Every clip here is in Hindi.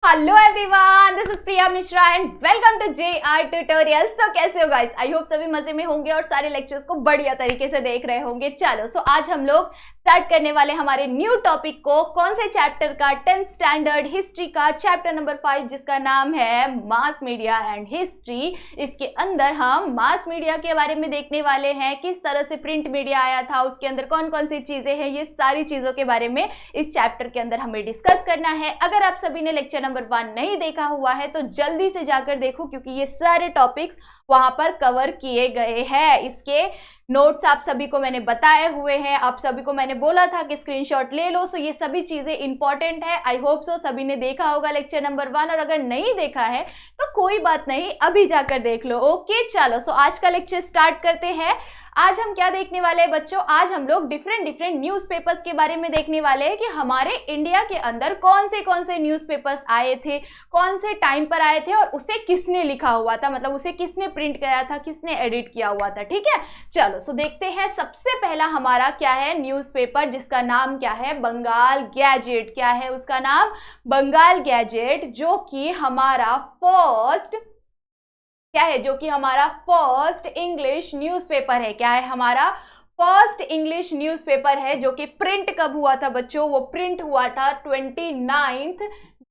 Hello everyone, this is Priya Mishra and welcome to JR tutorials. तो कैसे हो गाइस? आई होप सभी मजे में होंगे और सारे लेक्चर्स को बढ़िया तरीके से देख रहे होंगे। चलो आज हम लोग स्टार्ट करने वाले हमारे न्यू टॉपिक को। कौन से चैप्टर का? 10th स्टैंडर्ड हिस्ट्री का चैप्टर नंबर 5 जिसका नाम है मास मीडिया एंड हिस्ट्री। इसके अंदर हम मास मीडिया के बारे में देखने वाले हैं, किस तरह से प्रिंट मीडिया आया था, उसके अंदर कौन कौन सी चीजें हैं, ये सारी चीजों के बारे में इस चैप्टर के अंदर हमें डिस्कस करना है। अगर आप सभी ने लेक्चर नंबर 1 नहीं देखा हुआ है तो जल्दी से जाकर देखो, क्योंकि ये सारे टॉपिक्स वहां पर कवर किए गए हैं। इसके नोट्स आप सभी को मैंने बताए हुए हैं, आप सभी को मैंने बोला था कि स्क्रीनशॉट ले लो। सो ये सभी चीजें इंपॉर्टेंट है। आई होप सो सभी ने देखा होगा लेक्चर नंबर 1, और अगर नहीं देखा है तो कोई बात नहीं, अभी जाकर देख लो। ओके चलो, सो आज का लेक्चर स्टार्ट करते हैं। आज हम क्या देखने वाले हैं बच्चों? आज हम लोग डिफरेंट न्यूज़पेपर्स के बारे में देखने वाले हैं कि हमारे इंडिया के अंदर कौन से न्यूज़पेपर्स आए थे, कौन से टाइम पर आए थे, और उसे किसने लिखा हुआ था, मतलब उसे किसने प्रिंट कराया था, किसने एडिट किया हुआ था। ठीक है, चलो सो देखते हैं। सबसे पहला हमारा क्या है? न्यूज़पेपर जिसका नाम क्या है? बंगाल गैजेट। क्या है उसका नाम? बंगाल गैजेट, जो कि हमारा फर्स्ट इंग्लिश न्यूज़पेपर है। क्या है? हमारा फर्स्ट इंग्लिश न्यूज़पेपर है, जो कि प्रिंट कब हुआ था बच्चों? वो प्रिंट हुआ था 29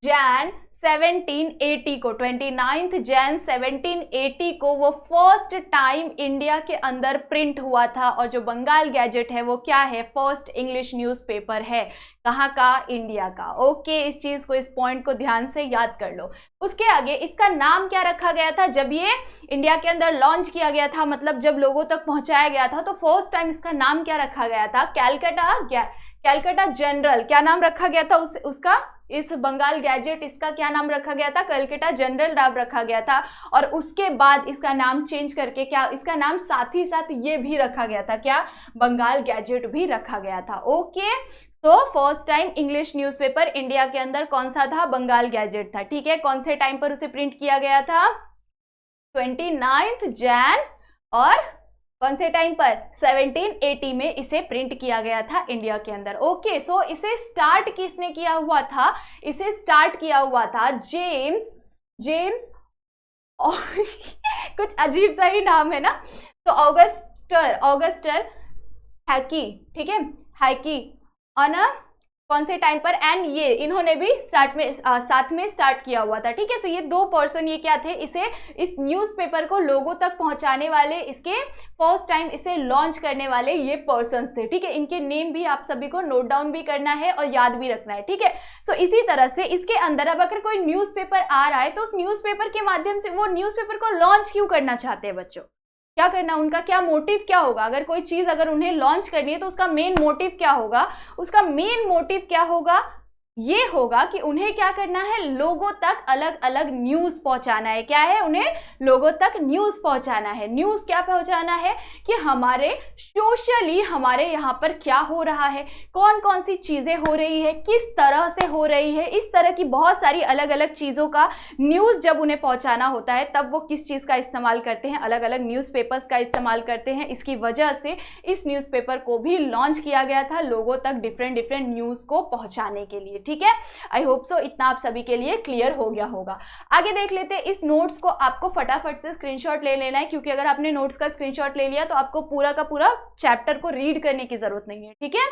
जैन 1780 को। 29 जैन 1780 को वो फर्स्ट टाइम इंडिया के अंदर प्रिंट हुआ था। और जो बंगाल गैजेट है वो क्या है? फर्स्ट इंग्लिश न्यूज़पेपर है। कहाँ का? इंडिया का। ओके, इस चीज को, इस पॉइंट को ध्यान से याद कर लो। उसके आगे इसका नाम क्या रखा गया था जब ये इंडिया के अंदर लॉन्च किया गया था, मतलब जब लोगों तक पहुंचाया गया था, तो फर्स्ट टाइम इसका नाम क्या रखा गया था? कैलकाटा जनरल। क्या नाम रखा गया था उसका? इस बंगाल गैजेट, इसका क्या नाम रखा गया था? कलकत्ता जनरल नाम रखा गया था। और उसके बाद इसका नाम चेंज करके क्या इसका नाम साथ ही साथ ये भी रखा गया था? क्या? बंगाल गैजेट भी रखा गया था। ओके, तो first time English newspaper India के अंदर कौन सा था? बंगाल गैजेट था। ठीक है, कौन से टाइम पर उसे प्रिंट किया गया था? 29 जैन, और कौन से टाइम पर? 1780 में इसे प्रिंट किया गया था इंडिया के अंदर। ओके, सो इसे स्टार्ट किसने किया हुआ था? इसे स्टार्ट किया हुआ था जेम्स और कुछ अजीब सा ही नाम है ना, तो ऑगस्टर हैकी। ठीक है, हैकी और ना कौन से टाइम पर? एंड ये इन्होंने भी साथ में स्टार्ट किया हुआ था। ठीक है, सो ये दो पर्सन, ये क्या थे? इस न्यूज़पेपर को लोगों तक पहुंचाने वाले, इसके फर्स्ट टाइम इसे लॉन्च करने वाले ये पर्सन्स थे। ठीक है, इनके नेम भी आप सभी को नोट डाउन भी करना है और याद भी रखना है। ठीक है, सो इसी तरह से इसके अंदर अब अगर कोई न्यूज़पेपर आ रहा है तो उस न्यूज़पेपर के माध्यम से वो न्यूज़पेपर को लॉन्च क्यों करना चाहते हैं बच्चों? क्या करना, उनका क्या मोटिव क्या होगा? अगर कोई चीज अगर उन्हें लॉन्च करनी है तो उसका मेन मोटिव क्या होगा? उसका मेन मोटिव क्या होगा? ये होगा कि उन्हें क्या करना है? लोगों तक अलग अलग न्यूज पहुंचाना है। क्या है? उन्हें लोगों तक न्यूज पहुंचाना है। न्यूज क्या पहुंचाना है? कि हमारे सोशली हमारे यहाँ पर क्या हो रहा है, कौन कौन सी चीजें हो रही है, किस तरह से हो रही है, इस तरह की बहुत सारी अलग अलग चीजों का न्यूज जब उन्हें पहुंचाना होता है तब वो किस चीज का इस्तेमाल करते हैं? अलग अलग न्यूज़पेपर्स का इस्तेमाल करते हैं। इसकी वजह से इस न्यूज़पेपर को भी लॉन्च किया गया था लोगों तक डिफरेंट न्यूज को पहुंचाने के लिए। ठीक है, आई होप सो इतना आप सभी के लिए क्लियर हो गया होगा। आगे देख लेते हैं। इस नोट्स को आपको फटाफट से स्क्रीनशॉट ले लेना है, क्योंकि अगर आपने नोट्स का स्क्रीनशॉट ले लिया तो आपको पूरा का पूरा चैप्टर को रीड करने की जरूरत नहीं है। ठीक है,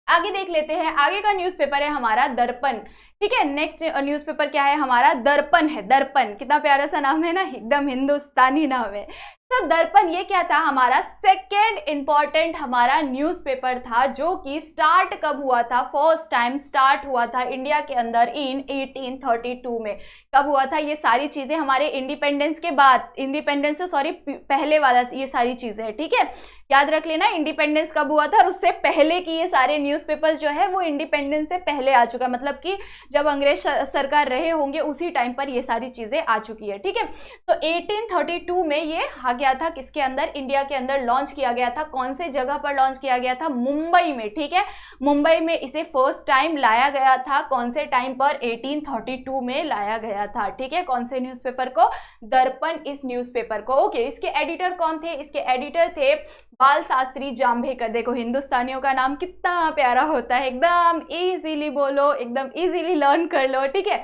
आगे देख लेते हैं। आगे का न्यूज़पेपर है हमारा दर्पण। ठीक है, नेक्स्ट न्यूज़पेपर क्या है हमारा? दर्पण है। दर्पण कितना प्यारा सा नाम है ना, एकदम हिंदुस्तानी नाम है। तो दर्पण ये क्या था? हमारा सेकेंड इंपॉर्टेंट हमारा न्यूज़पेपर था, जो कि स्टार्ट कब हुआ था? फर्स्ट टाइम स्टार्ट हुआ था इंडिया के अंदर इन 1832 में। कब हुआ था? ये सारी चीजें हमारे इंडिपेंडेंस के बाद, इंडिपेंडेंस से सॉरी पहले वाला ये सारी चीजें है। ठीक है, याद रख लेना इंडिपेंडेंस कब हुआ था और उससे पहले की ये सारे न्यूज़पेपर्स जो है वो इंडिपेंडेंस से पहले आ चुका, मतलब कि जब अंग्रेज सरकार रहे होंगे उसी टाइम पर ये सारी चीजें आ चुकी है। ठीक है, तो 1832 में ये आ गया था किसके अंदर? इंडिया के अंदर लॉन्च किया गया था। कौन से जगह पर लॉन्च किया गया था? मुंबई में। ठीक है, मुंबई में इसे फर्स्ट टाइम लाया गया था। कौन से टाइम पर? 1832 में लाया गया था। ठीक है, कौन से न्यूज़पेपर को? दर्पण, इस न्यूज़पेपर को। ओके, इसके एडिटर कौन थे? इसके एडिटर थे बाल शास्त्री जांभेकर। देखो हिंदुस्तानियों का नाम कितना प्यारा होता है, एकदम इजीली बोलो, एकदम इजीली लर्न कर लो। ठीक है,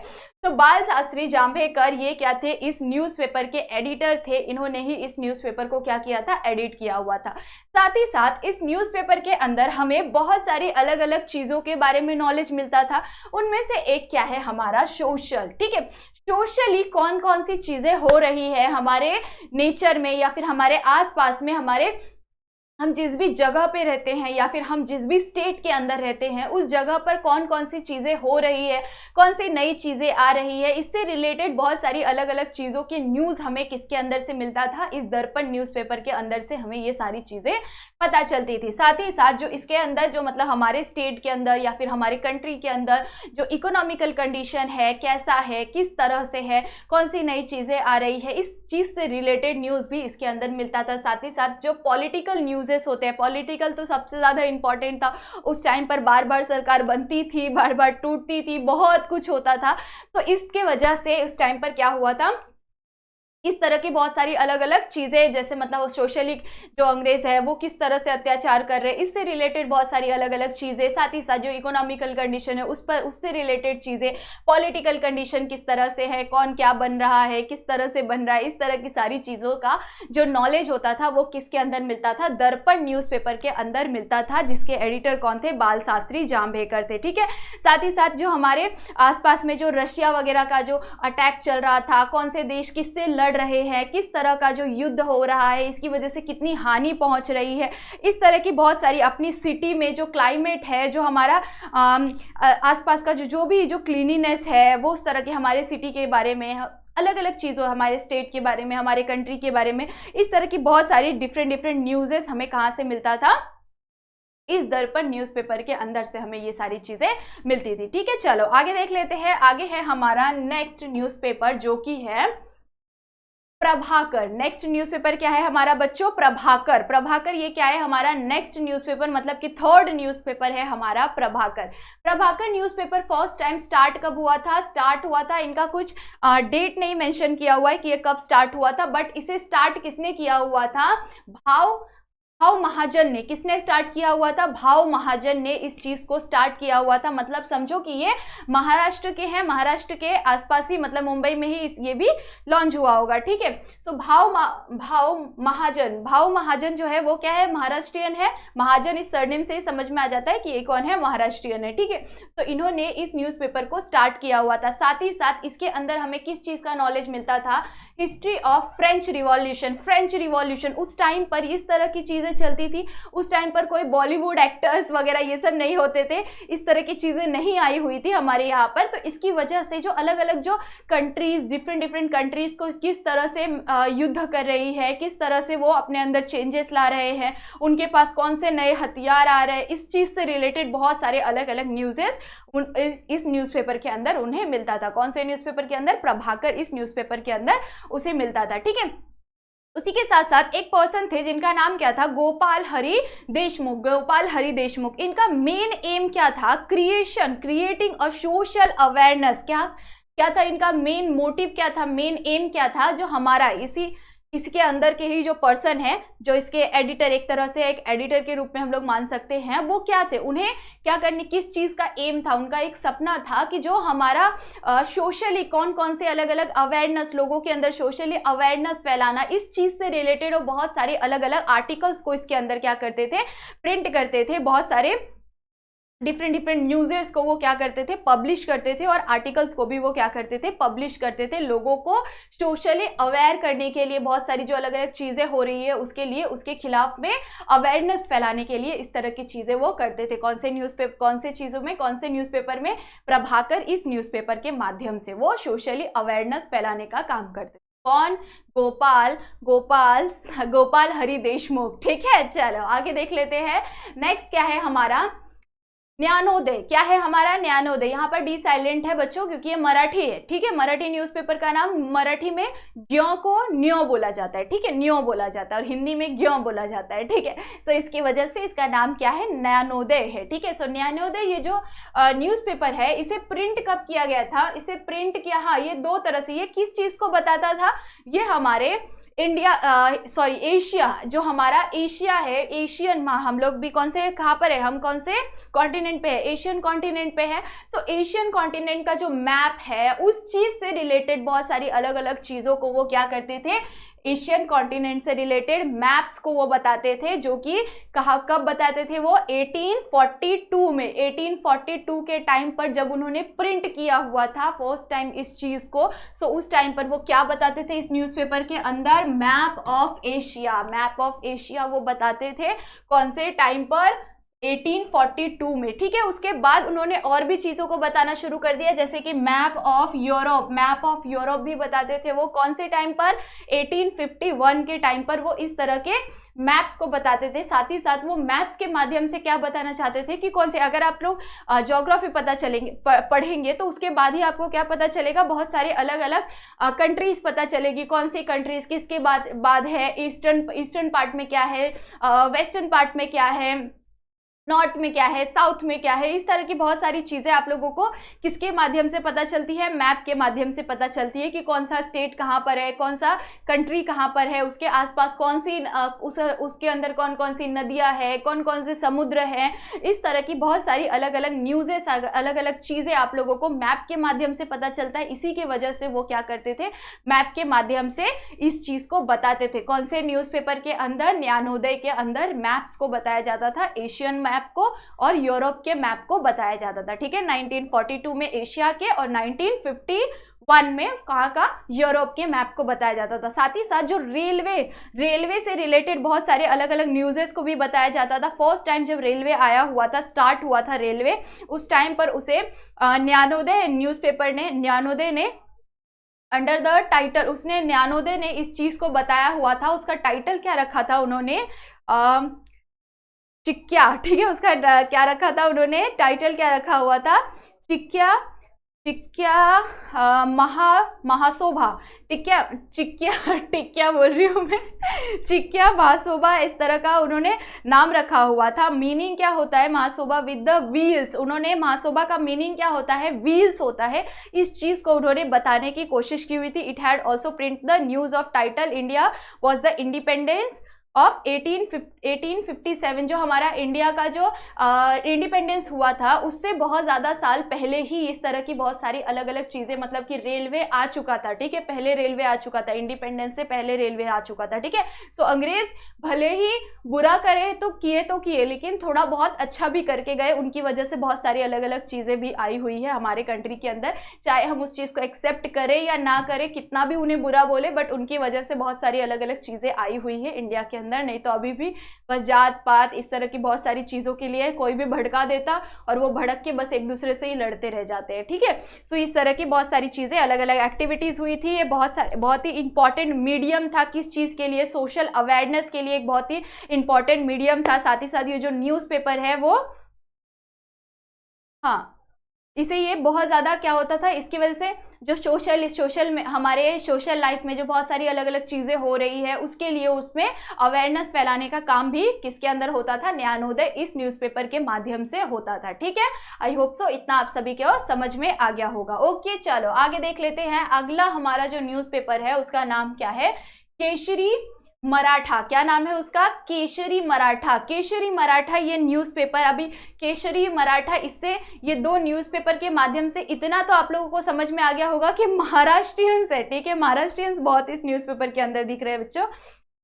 तो बाल शास्त्री जांभेकर ये क्या थे, इस न्यूज़पेपर के एडिटर थे। इन्होंने ही इस न्यूज़पेपर को क्या किया था, एडिट किया हुआ था। साथ ही साथ इस न्यूज़पेपर के अंदर हमें बहुत सारी अलग अलग चीज़ों के बारे में नॉलेज मिलता था। उनमें से एक क्या है, हमारा सोशल। ठीक है, सोशली कौन कौन सी चीज़ें हो रही है हमारे नेचर में या फिर हमारे आसपास में, हम जिस भी जगह पे रहते हैं या फिर हम जिस भी स्टेट के अंदर रहते हैं उस जगह पर कौन कौन सी चीज़ें हो रही है, कौन सी नई चीज़ें आ रही है, इससे रिलेटेड बहुत सारी अलग अलग चीज़ों की न्यूज़ हमें किसके अंदर से मिलता था, इस दर्पण न्यूज़पेपर के अंदर से हमें ये सारी चीज़ें पता चलती थी। साथ ही साथ जो इसके अंदर जो मतलब हमारे स्टेट के अंदर या फिर हमारे कंट्री के अंदर जो इकोनॉमिकल कंडीशन है, कैसा है, किस तरह से है, कौन सी नई चीज़ें आ रही है, इस चीज़ से रिलेटेड न्यूज़ भी इसके अंदर मिलता था। साथ ही साथ जो पॉलिटिकल न्यूज़ होते हैं, पॉलिटिकल तो सबसे ज्यादा इंपॉर्टेंट था उस टाइम पर, बार बार सरकार बनती थी, बार बार टूटती थी, बहुत कुछ होता था। तो इसके वजह से उस टाइम पर क्या हुआ था, इस तरह की बहुत सारी अलग अलग चीज़ें, जैसे मतलब सोशली जो अंग्रेज है वो किस तरह से अत्याचार कर रहे हैं, इससे रिलेटेड बहुत सारी अलग अलग चीज़ें। साथ ही साथ जो इकोनॉमिकल कंडीशन है उस पर, उससे रिलेटेड चीज़ें, पॉलिटिकल कंडीशन किस तरह से है, कौन क्या बन रहा है, किस तरह से बन रहा है, इस तरह की सारी चीज़ों का जो नॉलेज होता था वो किसके अंदर मिलता था, दर्पण न्यूज़पेपर के अंदर मिलता था, जिसके एडिटर कौन थे, बाल शास्त्री जांभेकर थे। ठीक है, साथ ही साथ जो हमारे आसपास में जो रशिया वगैरह का जो अटैक चल रहा था, कौन से देश किससे लड़ रहे हैं, किस तरह का जो युद्ध हो रहा है, इसकी वजह से कितनी हानि पहुंच रही है, इस तरह की बहुत सारी, अपनी सिटी में जो क्लाइमेट है, जो हमारा आसपास का जो भी जो क्लीनिनेस है, वो उस तरह के हमारे सिटी के बारे में, अलग अलग चीज़ों, हमारे स्टेट के बारे में, हमारे कंट्री के बारे में, इस तरह की बहुत सारी डिफरेंट न्यूज़ेस हमें कहाँ से मिलता था, इस दर्पण न्यूज़पेपर के अंदर से हमें ये सारी चीजें मिलती थी। ठीक है, चलो आगे देख लेते हैं। आगे है हमारा नेक्स्ट न्यूज़पेपर जो कि है प्रभाकर। नेक्स्ट न्यूज़पेपर क्या है हमारा बच्चों, प्रभाकर। प्रभाकर ये क्या है हमारा नेक्स्ट न्यूज़पेपर, मतलब कि थर्ड न्यूज़पेपर है हमारा Prabhakar. Prabhakar newspaper first time start कब हुआ था, स्टार्ट हुआ था, इनका कुछ डेट नहीं मेंशन किया हुआ है कि ये कब स्टार्ट हुआ था, बट इसे स्टार्ट किसने किया हुआ था, भाव महाजन ने। किसने स्टार्ट किया हुआ था, भाव महाजन ने इस चीज को स्टार्ट किया हुआ था। मतलब समझो कि ये महाराष्ट्र के हैं, महाराष्ट्र के आसपास ही, मतलब मुंबई में ही ये भी लॉन्च हुआ होगा। ठीक है, सो भाव महाजन जो है वो क्या है, महाराष्ट्रियन है। महाजन इस सरनेम से ही समझ में आ जाता है कि ये कौन है, महाराष्ट्रियन है। ठीक है, तो इन्होंने इस न्यूज़पेपर को स्टार्ट किया हुआ था। साथ ही साथ इसके अंदर हमें किस चीज का नॉलेज मिलता था, history of French revolution. French revolution उस टाइम पर इस तरह की चीजें चलती थी। उस टाइम पर कोई बॉलीवुड एक्टर्स वगैरह ये सब नहीं होते थे, इस तरह की चीजें नहीं आई हुई थी हमारे यहाँ पर। तो इसकी वजह से जो अलग अलग जो कंट्रीज, डिफरेंट कंट्रीज को किस तरह से युद्ध कर रही है, किस तरह से वो अपने अंदर चेंजेस ला रहे हैं, उनके पास कौन से नए हथियार आ रहे हैं, इस चीज से रिलेटेड बहुत सारे अलग अलग न्यूज़ेस इस न्यूज़पेपर के अंदर उन्हें मिलता था। कौन से न्यूज़पेपर के अंदर, प्रभाकर इस न्यूज़पेपर के अंदर उसे मिलता था। ठीक है, उसी के साथ साथ एक पर्सन थे जिनका नाम क्या था, गोपाल हरि देशमुख। गोपाल हरि देशमुख, इनका मेन एम क्या था, क्रिएटिंग अ सोशल अवेयरनेस। क्या था इनका मेन मोटिव, क्या था मेन एम, क्या था, जो हमारा इसके अंदर के ही जो पर्सन है, जो इसके एडिटर, एक तरह से एक एडिटर के रूप में हम लोग मान सकते हैं, वो क्या थे, उन्हें क्या करने, किस चीज़ का एम था, उनका एक सपना था कि जो हमारा सोशली कौन कौन से अलग अलग अवेयरनेस, लोगों के अंदर सोशली अवेयरनेस फैलाना, इस चीज़ से रिलेटेड वो बहुत सारे अलग अलग आर्टिकल्स को इसके अंदर क्या करते थे, प्रिंट करते थे। बहुत सारे डिफरेंट न्यूज़ेस को वो क्या करते थे, पब्लिश करते थे, और आर्टिकल्स को भी वो क्या करते थे, पब्लिश करते थे। लोगों को सोशली अवेयर करने के लिए, बहुत सारी जो अलग अलग चीज़ें हो रही है उसके लिए, उसके खिलाफ में अवेयरनेस फैलाने के लिए इस तरह की चीज़ें वो करते थे। कौन से न्यूज़पेपर, कौन से चीज़ों में, कौन से न्यूज़पेपर में, प्रभाकर इस न्यूज़पेपर के माध्यम से वो सोशली अवेयरनेस फैलाने का काम करते थे। कौन, गोपाल हरि देशमुख। ठीक है, चलो आगे देख लेते हैं। नेक्स्ट क्या है हमारा, ज्ञानोदय। क्या है हमारा, ज्ञानोदय। यहाँ पर डी साइलेंट है बच्चों क्योंकि ये मराठी है। ठीक है, मराठी न्यूज़पेपर का नाम, मराठी में ज्यों को न्यो बोला जाता है। ठीक है, न्यो बोला जाता है, और हिंदी में ज्यों बोला जाता है। ठीक है, तो इसकी वजह से इसका नाम क्या है, ज्ञानोदय है। ठीक है, सो ज्ञानोदय ये जो न्यूज़पेपर है, इसे प्रिंट कब किया गया था, इसे प्रिंट किया, हाँ, ये दो तरह से, ये किस चीज़ को बताता था, ये हमारे इंडिया सॉरी एशिया, जो हमारा एशिया है, एशियन हम लोग भी कौन से कहाँ पर है, हम कौन से कॉन्टिनेंट पे है, एशियन कॉन्टिनेंट पे है। तो एशियन कॉन्टिनेंट का जो मैप है उस चीज से रिलेटेड बहुत सारी अलग अलग चीजों को वो क्या करते थे, एशियन कॉन्टिनेंट से रिलेटेड मैप्स को वो बताते थे, जो कि कहाँ कब बताते थे वो 1842 में, 1842 के टाइम पर जब उन्होंने प्रिंट किया हुआ था फर्स्ट टाइम इस चीज को। सो उस टाइम पर वो क्या बताते थे इस न्यूज़पेपर के अंदर, map of Asia, map of Asia वो बताते थे कौन से टाइम पर, 1842 में, ठीक है। उसके बाद उन्होंने और भी चीजों को बताना शुरू कर दिया, जैसे कि map of Europe, map of Europe भी बताते थे वो कौन से टाइम पर, 1851 के टाइम पर वो इस तरह के मैप्स को बताते थे। साथ ही साथ वो मैप्स के माध्यम से क्या बताना चाहते थे कि कौन से, अगर आप लोग ज्योग्राफी पता चलेंगे पढ़ेंगे तो उसके बाद ही आपको क्या पता चलेगा, बहुत सारे अलग अलग कंट्रीज पता चलेगी, कौन सी कंट्रीज किसके बाद है, ईस्टर्न पार्ट में क्या है, वेस्टर्न पार्ट में क्या है, नॉर्थ में क्या है, साउथ में क्या है। इस तरह की बहुत सारी चीजें आप लोगों को किसके माध्यम से पता चलती है, मैप के माध्यम से पता चलती है कि कौन सा स्टेट कहाँ पर है, कौन सा कंट्री कहाँ पर है, उसके आसपास कौन सी उसके अंदर कौन कौन सी नदियां है, कौन कौन से समुद्र हैं। इस तरह की बहुत सारी अलग अलग न्यूज़ेस, अलग अलग चीजें आप लोगों को मैप के माध्यम से पता चलता है। इसी की वजह से वो क्या करते थे, मैप के माध्यम से इस चीज को बताते थे। कौन से न्यूज़पेपर के अंदर, ज्ञानोदय के अंदर मैप्स को बताया जाता था, एशियन मैप को और यूरोप के मैप को बताया जाता था, ठीक है। 1942 में एशिया के और 1951 में कहाँ का, यूरोप के मैप को बताया जाता था। साथ ही साथ जो रेलवे से रिलेटेड बहुत सारे अलग अलग न्यूज़ेस को भी बताया जाता था। फर्स्ट टाइम जब रेलवे आया हुआ था, स्टार्ट हुआ था रेलवे, उस टाइम पर उसे ज्ञानोदय न्यूज़पेपर ने, ज्ञानोदय ने अंडर द टाइटल, उसने ज्ञानोदय ने इस चीज को बताया हुआ था। उसका टाइटल क्या रखा था उन्होंने, चिक्या, ठीक है। उसका क्या रखा था उन्होंने, टाइटल क्या रखा हुआ था, चिक्या महाशोभा, टिक्या बोल रही हूँ मैं, चिक्या महाशोभा, इस तरह का उन्होंने नाम रखा हुआ था। मीनिंग क्या होता है महाशोभा, विद द व्हील्स, उन्होंने महाशोभा का मीनिंग क्या होता है, व्हील्स होता है। इस चीज को उन्होंने बताने की कोशिश की हुई थी। It had also print the news of title India was the independence of 1857, जो हमारा इंडिया का जो इंडिपेंडेंस हुआ था उससे बहुत ज़्यादा साल पहले ही इस तरह की बहुत सारी अलग अलग चीज़ें, मतलब कि रेलवे आ चुका था, ठीक है। पहले रेलवे आ चुका था, इंडिपेंडेंस से पहले रेलवे आ चुका था, ठीक है। सो अंग्रेज भले ही बुरा करे तो किए, लेकिन थोड़ा बहुत अच्छा भी करके गए। उनकी वजह से बहुत सारी अलग अलग चीज़ें भी आई हुई है हमारे कंट्री के अंदर, चाहे हम उस चीज़ को एक्सेप्ट करें या ना करें, कितना भी उन्हें बुरा बोले, बट उनकी वजह से बहुत सारी अलग अलग चीज़ें आई हुई है इंडिया के अंदर। नहीं तो अभी भी बस जात पात इस तरह की बहुत सारी चीजों के लिए कोई भी भड़का देता और वो भड़क के बस एक दूसरे से ही लड़ते रह जाते हैं, ठीक है। सो इस तरह की बहुत सारी चीजें, अलग अलग एक्टिविटीज हुई थी। ये बहुत ही इंपॉर्टेंट मीडियम था किस चीज के लिए, सोशल अवेयरनेस के लिए एक बहुत ही इंपॉर्टेंट मीडियम था। साथ ही साथ ये जो न्यूज़पेपर है वो, हाँ, इसे ये बहुत ज़्यादा क्या होता था, इसकी वजह से जो सोशल में, हमारे सोशल लाइफ में जो बहुत सारी अलग अलग चीज़ें हो रही है उसके लिए उसमें अवेयरनेस फैलाने का काम भी किसके अंदर होता था, ज्ञानोदय इस न्यूज़पेपर के माध्यम से होता था, ठीक है। आई होप सो इतना आप सभी को समझ में आ गया होगा। ओके, चलो आगे देख लेते हैं। अगला हमारा जो न्यूज़पेपर है उसका नाम क्या है, केसरी मराठा। क्या नाम है उसका, केसरी मराठा। केसरी मराठा ये न्यूज़पेपर, अभी केसरी मराठा, इससे ये दो न्यूज़पेपर के माध्यम से इतना तो आप लोगों को समझ में आ गया होगा कि महाराष्ट्रियंस है, ठीक है। महाराष्ट्रियंस बहुत इस न्यूज़पेपर के अंदर दिख रहे हैं बच्चों।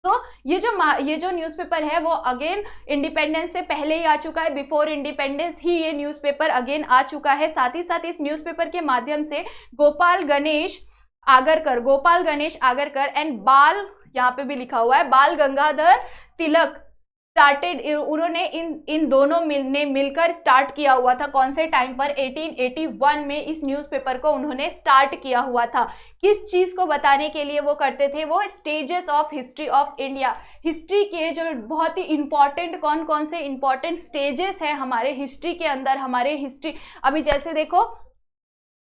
तो ये जो न्यूज़पेपर है वो अगेन इंडिपेंडेंस से पहले ही आ चुका है, बिफोर इंडिपेंडेंस ही ये न्यूज़पेपर अगेन आ चुका है। साथ ही साथ इस न्यूज़पेपर के माध्यम से गोपाल गणेश आगरकर एंड यहाँ पे भी लिखा हुआ है बाल गंगाधर तिलक स्टार्टेड, उन्होंने इन दोनों ने मिलकर स्टार्ट किया हुआ था। कौन से टाइम पर, 1881 में इस न्यूज़पेपर को उन्होंने स्टार्ट किया हुआ था। किस चीज को बताने के लिए वो करते थे, वो stages of history of India, history के जो बहुत ही इंपॉर्टेंट कौन कौन से इंपॉर्टेंट स्टेजेस हैं हमारे हिस्ट्री के अंदर, हमारे हिस्ट्री, अभी जैसे देखो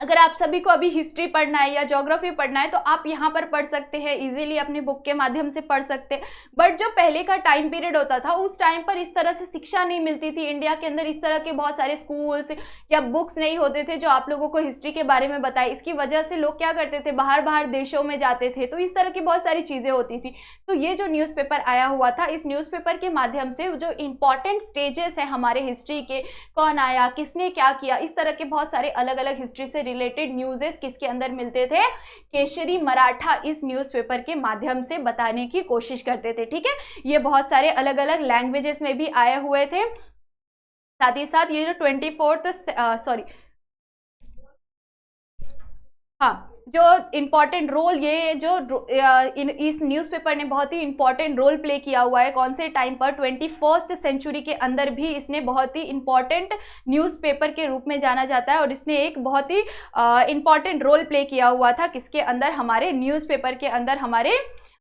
अगर आप सभी को अभी हिस्ट्री पढ़ना है या ज्योग्राफी पढ़ना है तो आप यहाँ पर पढ़ सकते हैं, इजीली अपनी बुक के माध्यम से पढ़ सकते हैं। बट जो पहले का टाइम पीरियड होता था उस टाइम पर इस तरह से शिक्षा नहीं मिलती थी, इंडिया के अंदर इस तरह के बहुत सारे स्कूल्स या बुक्स नहीं होते थे जो आप लोगों को हिस्ट्री के बारे में बताए। इसकी वजह से लोग क्या करते थे, बाहर बाहर देशों में जाते थे, तो इस तरह की बहुत सारी चीजें होती थी। तो ये जो न्यूज़पेपर आया हुआ था, इस न्यूज़पेपर के माध्यम से जो इंपॉर्टेंट स्टेजेस है हमारे हिस्ट्री के, कौन आया, किसने क्या किया, इस तरह के बहुत सारे अलग अलग हिस्ट्री से रिलेटेड न्यूज़ किसके अंदर मिलते थे, केसरी मराठा इस न्यूज़पेपर के माध्यम से बताने की कोशिश करते थे। ठीक है, ये बहुत सारे अलग अलग लैंग्वेजेस में भी आए हुए थे। साथ ही साथ ये जो 24th जो इम्पॉर्टेंट रोल, ये जो इस न्यूज़पेपर ने बहुत ही इम्पॉर्टेंट रोल प्ले किया हुआ है, कौन से टाइम पर, 21st सेंचुरी के अंदर भी इसने बहुत ही इम्पॉर्टेंट न्यूज़पेपर के रूप में जाना जाता है। और इसने एक बहुत ही इम्पॉर्टेंट रोल प्ले किया हुआ था किसके अंदर, हमारे न्यूज़पेपर के अंदर। हमारे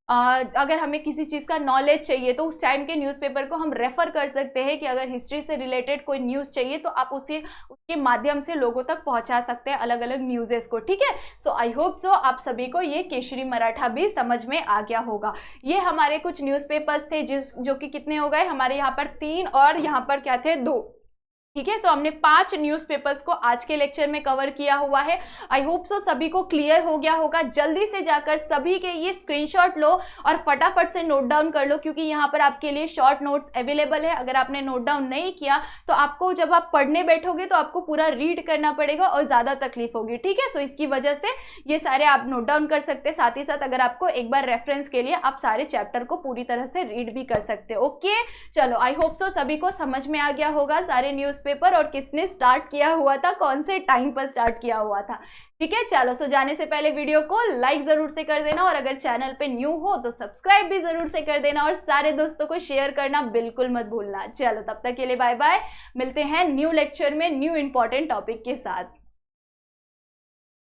अगर हमें किसी चीज़ का नॉलेज चाहिए तो उस टाइम के न्यूज़पेपर को हम रेफर कर सकते हैं कि अगर हिस्ट्री से रिलेटेड कोई न्यूज़ चाहिए तो आप उसके माध्यम से लोगों तक पहुंचा सकते हैं अलग अलग न्यूज़ेस को। ठीक है, सो आई होप सो आप सभी को ये केसरी मराठा भी समझ में आ गया होगा। ये हमारे कुछ न्यूज़पेपर्स थे जो कि कितने हो गए हमारे यहाँ पर 3 और यहाँ पर क्या थे 2। ठीक है, सो हमने 5 न्यूज़पेपर्स को आज के लेक्चर में कवर किया हुआ है। आई होप सो सभी को क्लियर हो गया होगा। जल्दी से जाकर सभी के ये स्क्रीनशॉट लो और फटाफट से नोट डाउन कर लो, क्योंकि यहाँ पर आपके लिए शॉर्ट नोट्स अवेलेबल है। अगर आपने नोट डाउन नहीं किया तो आपको जब आप पढ़ने बैठोगे तो आपको पूरा रीड करना पड़ेगा और ज़्यादा तकलीफ होगी। ठीक है, सो इसकी वजह से ये सारे आप नोट डाउन कर सकते हैं। साथ ही साथ अगर आपको एक बार रेफरेंस के लिए आप सारे चैप्टर को पूरी तरह से रीड भी कर सकते हैं। ओके, चलो आई होप सो सभी को समझ में आ गया होगा सारे न्यूज़पेपर और किसने स्टार्ट किया हुआ था, कौन से टाइम पर स्टार्ट किया हुआ था। ठीक है, चलो सो जाने से पहले वीडियो को लाइक जरूर से कर देना और अगर चैनल पे न्यू हो तो सब्सक्राइब भी जरूर से कर देना और सारे दोस्तों को शेयर करना बिल्कुल मत भूलना। चलो तब तक के लिए बाय बाय, मिलते हैं न्यू लेक्चर में न्यू इंपॉर्टेंट टॉपिक के साथ।